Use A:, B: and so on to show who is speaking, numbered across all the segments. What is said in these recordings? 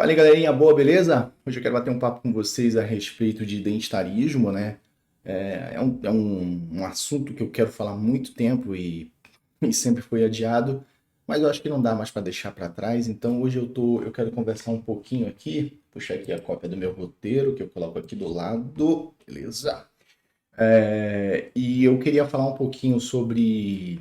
A: Fala aí, galerinha, boa, beleza? Hoje eu quero bater um papo com vocês a respeito de identitarismo, né? É um assunto que eu quero falar há muito tempo e sempre foi adiado, mas eu acho que não dá mais para deixar para trás, então hoje eu quero conversar um pouquinho aqui, puxar aqui a cópia do meu roteiro, que eu coloco aqui do lado, beleza? E eu queria falar um pouquinho sobre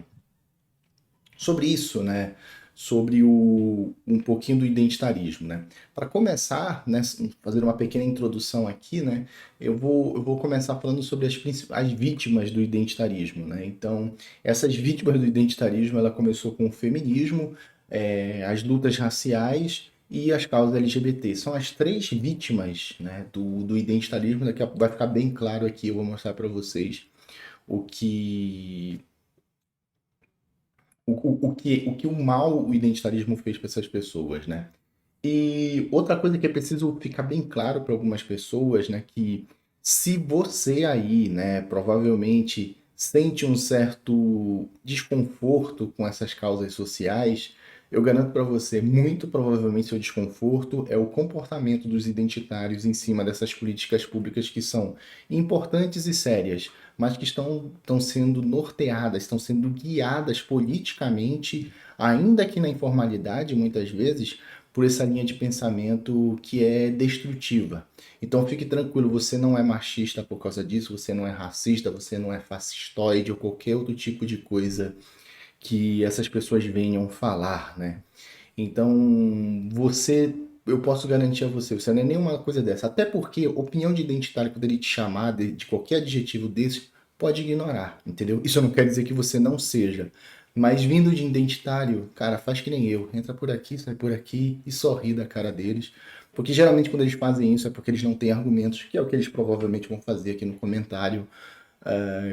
A: isso, né? Sobre um pouquinho do identitarismo, né? Para começar, né, fazer uma pequena introdução aqui, né? Eu vou começar falando sobre as principais vítimas do identitarismo, né? Então, essas vítimas do identitarismo, ela começou com o feminismo, as lutas raciais e as causas LGBT. São as três vítimas, né, do identitarismo. Daqui a pouco vai ficar bem claro aqui, eu vou mostrar para vocês o que o mal o identitarismo fez para essas pessoas, né? E outra coisa que é preciso ficar bem claro para algumas pessoas, né, que se você aí, né, provavelmente sente um certo desconforto com essas causas sociais, eu garanto para você, muito provavelmente seu desconforto é o comportamento dos identitários em cima dessas políticas públicas que são importantes e sérias, mas que estão sendo norteadas, estão sendo guiadas politicamente, ainda que na informalidade, muitas vezes, por essa linha de pensamento que é destrutiva. Então fique tranquilo, você não é machista por causa disso, você não é racista, você não é fascistoide ou qualquer outro tipo de coisa que essas pessoas venham falar, né? Então, eu posso garantir a você, você não é nenhuma coisa dessa. Até porque opinião de identitário, quando ele te chamar de qualquer adjetivo desse, pode ignorar, entendeu? Isso não quer dizer que você não seja. Mas vindo de identitário, cara, faz que nem eu. Entra por aqui, sai por aqui e sorri da cara deles. Porque geralmente quando eles fazem isso é porque eles não têm argumentos, que é o que eles provavelmente vão fazer aqui no comentário,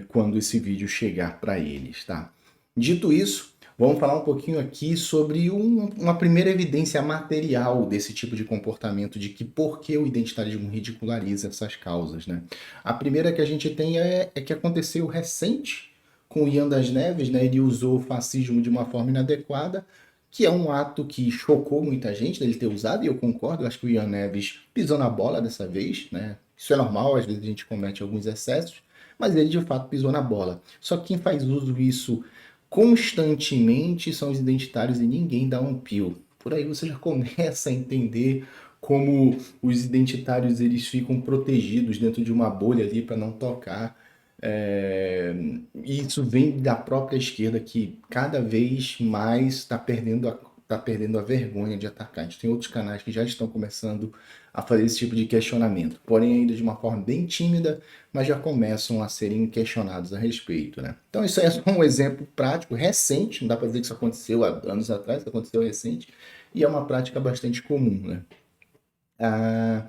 A: quando esse vídeo chegar para eles, tá? Dito isso, vamos falar um pouquinho aqui sobre uma primeira evidência material desse tipo de comportamento, de que por que o identitarismo ridiculariza essas causas, né? A primeira que a gente tem é que aconteceu recente com o Ian das Neves, né? Ele usou o fascismo de uma forma inadequada, que é um ato que chocou muita gente dele ter usado, e eu concordo, eu acho que o Ian Neves pisou na bola dessa vez, né? Isso é normal, às vezes a gente comete alguns excessos, mas ele de fato pisou na bola. Só que quem faz uso disso constantemente são os identitários e ninguém dá um pio. Por aí você já começa a entender como os identitários eles ficam protegidos dentro de uma bolha ali para não tocar. E isso vem da própria esquerda que cada vez mais está perdendo a vergonha de atacar. A gente tem outros canais que já estão começando a fazer esse tipo de questionamento, porém ainda de uma forma bem tímida, mas já começam a serem questionados a respeito, né? Então isso é só um exemplo prático, recente, não dá para dizer que isso aconteceu há anos atrás, isso aconteceu recente, e é uma prática bastante comum, né? Ah,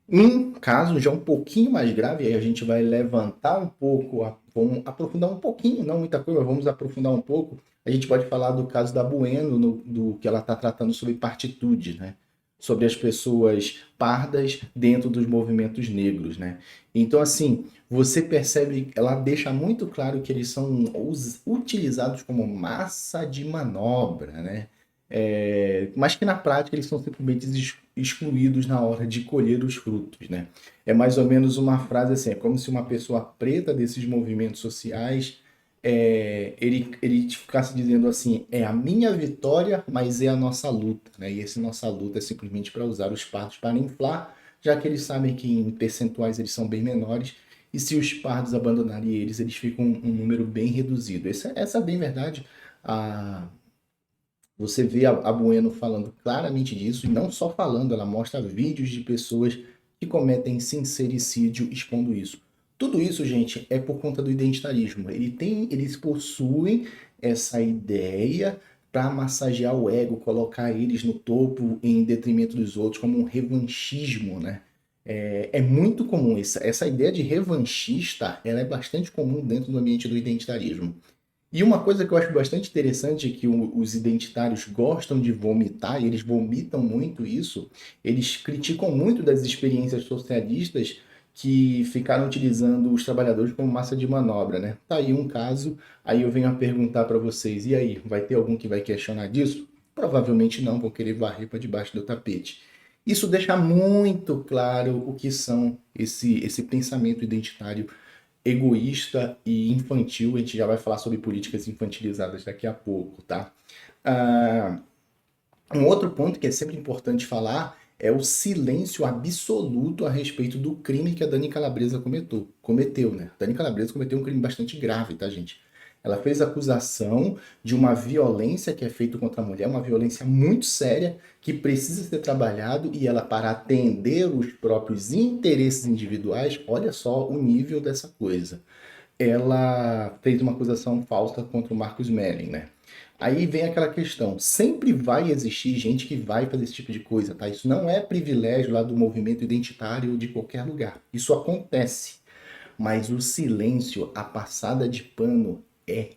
A: um caso já um pouquinho mais grave, aí a gente vai levantar um pouco, vamos aprofundar um pouquinho, não muita coisa, mas vamos aprofundar um pouco. A gente pode falar do caso da Bueno, do que ela está tratando sobre partitude, né? Sobre as pessoas pardas dentro dos movimentos negros, né? Então, assim, você percebe, ela deixa muito claro que eles são utilizados como massa de manobra, né? Mas que na prática eles são simplesmente excluídos na hora de colher os frutos, né? É mais ou menos uma frase assim, é como se uma pessoa preta desses movimentos sociais, ele ficasse dizendo assim, é a minha vitória, mas é a nossa luta, né? E essa nossa luta é simplesmente para usar os pardos para inflar, já que eles sabem que em percentuais eles são bem menores, e se os pardos abandonarem eles, eles ficam um número bem reduzido. Essa é bem verdade. A, Você vê a Bueno falando claramente disso, e não só falando, ela mostra vídeos de pessoas que cometem sincericídio expondo isso. Tudo isso, gente, é por conta do identitarismo. Eles possuem essa ideia para massagear o ego, colocar eles no topo em detrimento dos outros, como um revanchismo, né? É muito comum essa ideia de revanchista, ela é bastante comum dentro do ambiente do identitarismo. E uma coisa que eu acho bastante interessante é que os identitários gostam de vomitar, e eles vomitam muito isso, eles criticam muito das experiências socialistas que ficaram utilizando os trabalhadores como massa de manobra, né? Tá aí um caso, aí eu venho a perguntar para vocês, e aí, vai ter algum que vai questionar disso? Provavelmente não, vão querer varrer para debaixo do tapete. Isso deixa muito claro o que são esse pensamento identitário egoísta e infantil. A gente já vai falar sobre políticas infantilizadas daqui a pouco, tá? Ah, um outro ponto que é sempre importante falar é o silêncio absoluto a respeito do crime que a Dani Calabresa cometeu, né? A Dani Calabresa cometeu um crime bastante grave, tá, gente? Ela fez acusação de uma violência que é feita contra a mulher, uma violência muito séria, que precisa ser trabalhado, e ela, para atender os próprios interesses individuais, olha só o nível dessa coisa. Ela fez uma acusação falsa contra o Marcos Melling, né? Aí vem aquela questão, sempre vai existir gente que vai fazer esse tipo de coisa, tá? Isso não é privilégio lá do movimento identitário de qualquer lugar. Isso acontece. Mas o silêncio, a passada de pano é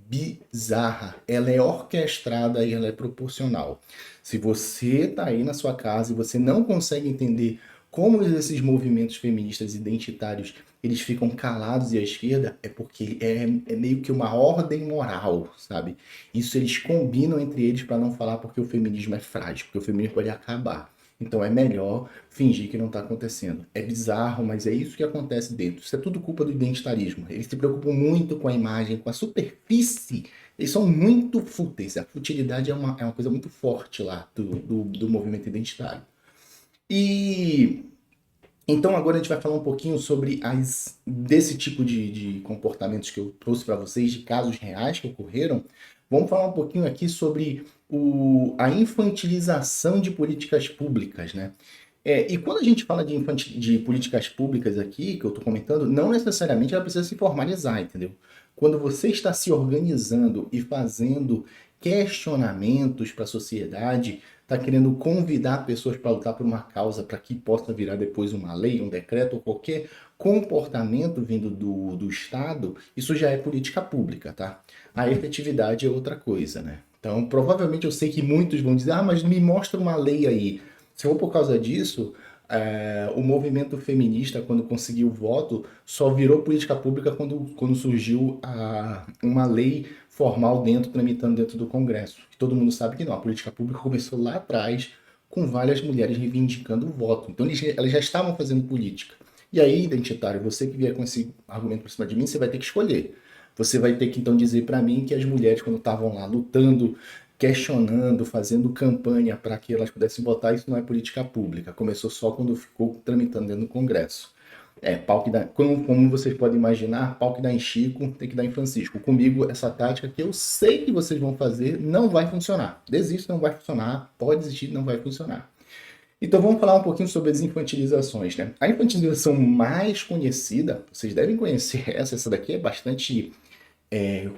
A: bizarra. Ela é orquestrada e ela é proporcional. Se você tá aí na sua casa e você não consegue entender como esses movimentos feministas identitários eles ficam calados e à esquerda, é porque é meio que uma ordem moral, sabe? Isso eles combinam entre eles para não falar porque o feminismo é frágil, porque o feminismo pode acabar. Então é melhor fingir que não está acontecendo. É bizarro, mas é isso que acontece dentro. Isso é tudo culpa do identitarismo. Eles se preocupam muito com a imagem, com a superfície. Eles são muito fúteis. A futilidade é uma coisa muito forte lá do movimento identitário. E então agora a gente vai falar um pouquinho sobre desse tipo de comportamentos que eu trouxe para vocês, de casos reais que ocorreram. Vamos falar um pouquinho aqui sobre a infantilização de políticas públicas, né? E quando a gente fala de políticas públicas aqui, que eu estou comentando, não necessariamente ela precisa se formalizar, entendeu? Quando você está se organizando e fazendo questionamentos para a sociedade, está querendo convidar pessoas para lutar por uma causa para que possa virar depois uma lei, um decreto ou qualquer comportamento vindo do Estado, isso já é política pública, tá? A efetividade é outra coisa, né? Então, provavelmente eu sei que muitos vão dizer, ah, mas me mostra uma lei aí. Se for por causa disso, o movimento feminista, quando conseguiu o voto, só virou política pública quando surgiu uma lei formal tramitando dentro do Congresso. Todo mundo sabe que não, a política pública começou lá atrás, com várias mulheres reivindicando o voto. Então elas já estavam fazendo política. E aí, identitário, você que vier com esse argumento por cima de mim, você vai ter que escolher. Você vai ter que então dizer para mim que as mulheres, quando estavam lá lutando, questionando, fazendo campanha para que elas pudessem votar, isso não é política pública. Começou só quando ficou tramitando dentro do Congresso. Pau que dá, como vocês podem imaginar, pau que dá em Chico, tem que dar em Francisco. Comigo, essa tática que eu sei que vocês vão fazer não vai funcionar. Desiste, não vai funcionar. Pode desistir, não vai funcionar. Então vamos falar um pouquinho sobre as infantilizações, né? A infantilização mais conhecida, vocês devem conhecer essa daqui é bastante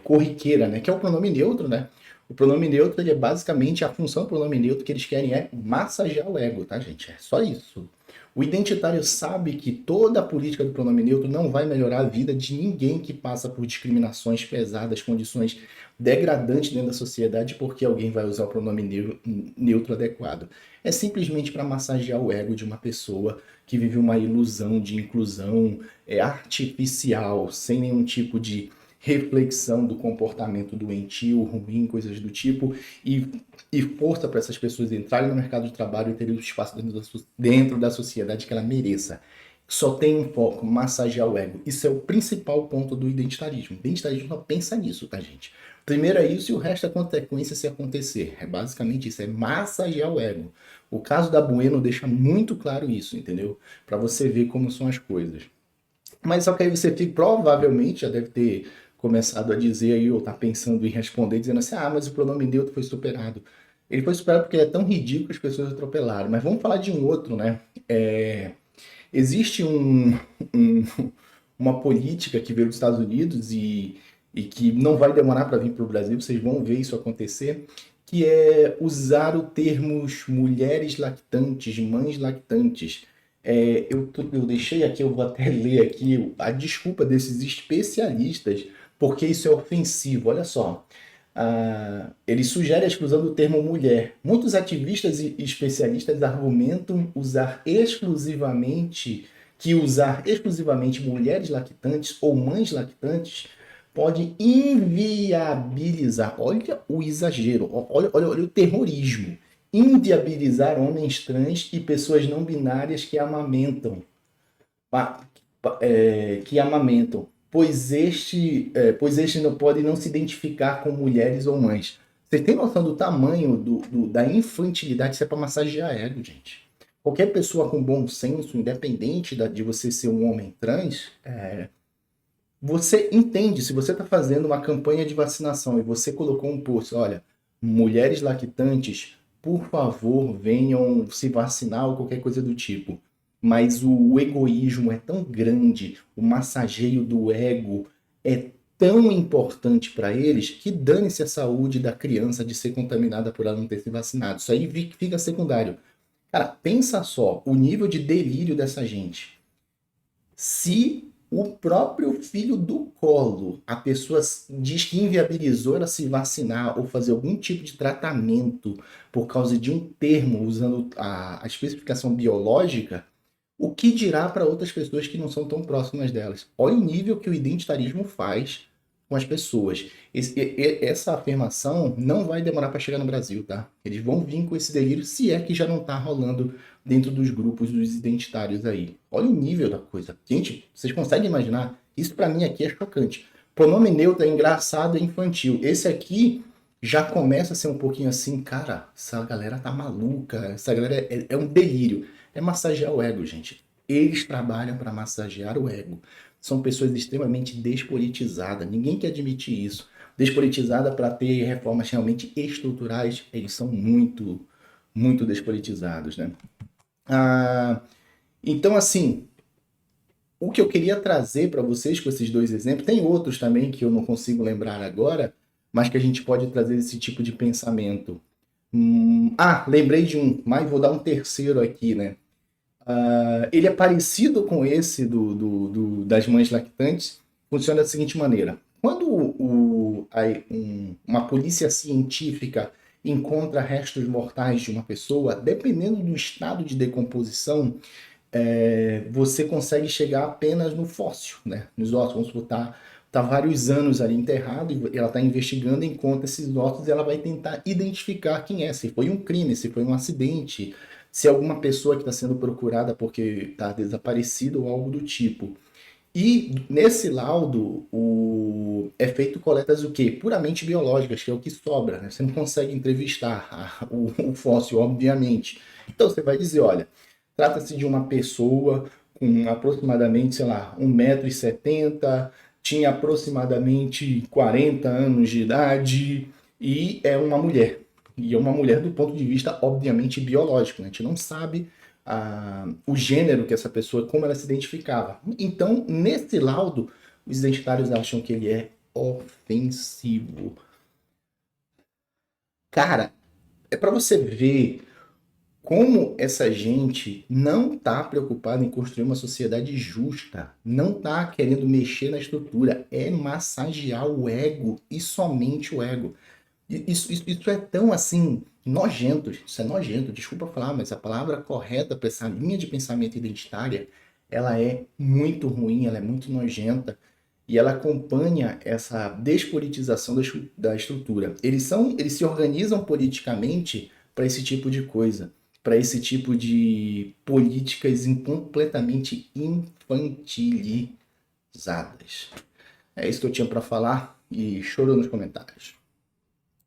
A: corriqueira, né? Que é o pronome neutro, né? O pronome neutro, ele é basicamente a função do pronome neutro que eles querem é massagear o ego, tá, gente? É só isso. O identitário sabe que toda a política do pronome neutro não vai melhorar a vida de ninguém que passa por discriminações pesadas, condições degradantes dentro da sociedade porque alguém vai usar o pronome neutro adequado. É simplesmente para massagear o ego de uma pessoa que vive uma ilusão de inclusão artificial, sem nenhum tipo de reflexão do comportamento doentio, ruim, coisas do tipo, e força para essas pessoas entrarem no mercado de trabalho e terem o espaço dentro da sociedade que ela mereça. Só tem um foco, massagear o ego. Isso é o principal ponto do identitarismo. O identitarismo só pensa nisso, tá, gente? Primeiro é isso e o resto é consequência se acontecer. É basicamente isso, é massagear o ego. O caso da Bueno deixa muito claro isso, entendeu? Para você ver como são as coisas. Mas só que aí você provavelmente já deve ter começado a dizer aí, ou tá pensando em responder, dizendo assim, ah, mas o pronome neutro foi superado. Ele foi superado porque ele é tão ridículo que as pessoas atropelaram. Mas vamos falar de um outro, né? Existe um- uma política que veio dos Estados Unidos e que não vai demorar para vir para o Brasil, vocês vão ver isso acontecer, que é usar o termos mulheres lactantes, mães lactantes. Eu deixei aqui, eu vou até ler aqui a desculpa desses especialistas, porque isso é ofensivo. Olha só, ele sugere a exclusão do termo mulher. Muitos ativistas e especialistas argumentam usar exclusivamente mulheres lactantes ou mães lactantes pode inviabilizar. Olha o exagero, olha o terrorismo. inviabilizar homens trans e pessoas não binárias que amamentam, pois este não pode não se identificar com mulheres ou mães. Você tem noção do tamanho da infantilidade? Isso é para massagear ego, gente. Qualquer pessoa com bom senso, independente de você ser um homem trans, você entende, se você está fazendo uma campanha de vacinação e você colocou um post, olha, mulheres lactantes, por favor, venham se vacinar ou qualquer coisa do tipo. Mas o egoísmo é tão grande, o massageio do ego é tão importante para eles que dane-se a saúde da criança de ser contaminada por ela não ter se vacinado. Isso aí fica secundário. Cara, pensa só o nível de delírio dessa gente. Se o próprio filho do colo, a pessoa diz que inviabilizou ela se vacinar ou fazer algum tipo de tratamento por causa de um termo usando a especificação biológica, o que dirá para outras pessoas que não são tão próximas delas? Olha o nível que o identitarismo faz com as pessoas. Essa afirmação não vai demorar para chegar no Brasil, tá? Eles vão vir com esse delírio, se é que já não está rolando dentro dos grupos dos identitários aí. Olha o nível da coisa. Gente, vocês conseguem imaginar? Isso para mim aqui é chocante. Pronome neutro é engraçado e infantil. Esse aqui já começa a ser um pouquinho assim, cara, essa galera tá maluca, essa galera é um delírio. É massagear o ego, gente. Eles trabalham para massagear o ego. São pessoas extremamente despolitizadas. Ninguém quer admitir isso. Despolitizada para ter reformas realmente estruturais, eles são muito, muito despolitizados, né? Então, assim, o que eu queria trazer para vocês com esses dois exemplos, tem outros também que eu não consigo lembrar agora, mas que a gente pode trazer esse tipo de pensamento. Lembrei de um, mas vou dar um terceiro aqui, né? Ele é parecido com esse das mães lactantes, funciona da seguinte maneira. Quando uma polícia científica encontra restos mortais de uma pessoa, dependendo do estado de decomposição, você consegue chegar apenas no fóssil, né? Nos ossos. Vamos supor, tá vários anos ali enterrado e ela está investigando, encontra esses ossos e ela vai tentar identificar quem é, se foi um crime, se foi um acidente, se é alguma pessoa que está sendo procurada porque está desaparecida ou algo do tipo. E nesse laudo é feito coletas o quê? Puramente biológicas, que é o que sobra, né? Você não consegue entrevistar o fóssil, obviamente. Então você vai dizer, olha, trata-se de uma pessoa com aproximadamente, sei lá, 1,70 m, tinha aproximadamente 40 anos de idade e é uma mulher. E é uma mulher do ponto de vista, obviamente, biológico, né? A gente não sabe o gênero que essa pessoa, como ela se identificava. Então, nesse laudo, os identitários acham que ele é ofensivo. Cara, é para você ver como essa gente não está preocupada em construir uma sociedade justa, não está querendo mexer na estrutura, é massagear o ego e somente o ego. Isso é tão assim nojento, isso é nojento, desculpa falar, mas a palavra correta para essa linha de pensamento identitária, ela é muito ruim, ela é muito nojenta e ela acompanha essa despolitização da estrutura. Eles se organizam politicamente para esse tipo de coisa, para esse tipo de políticas completamente infantilizadas. É isso que eu tinha para falar e chorou nos comentários.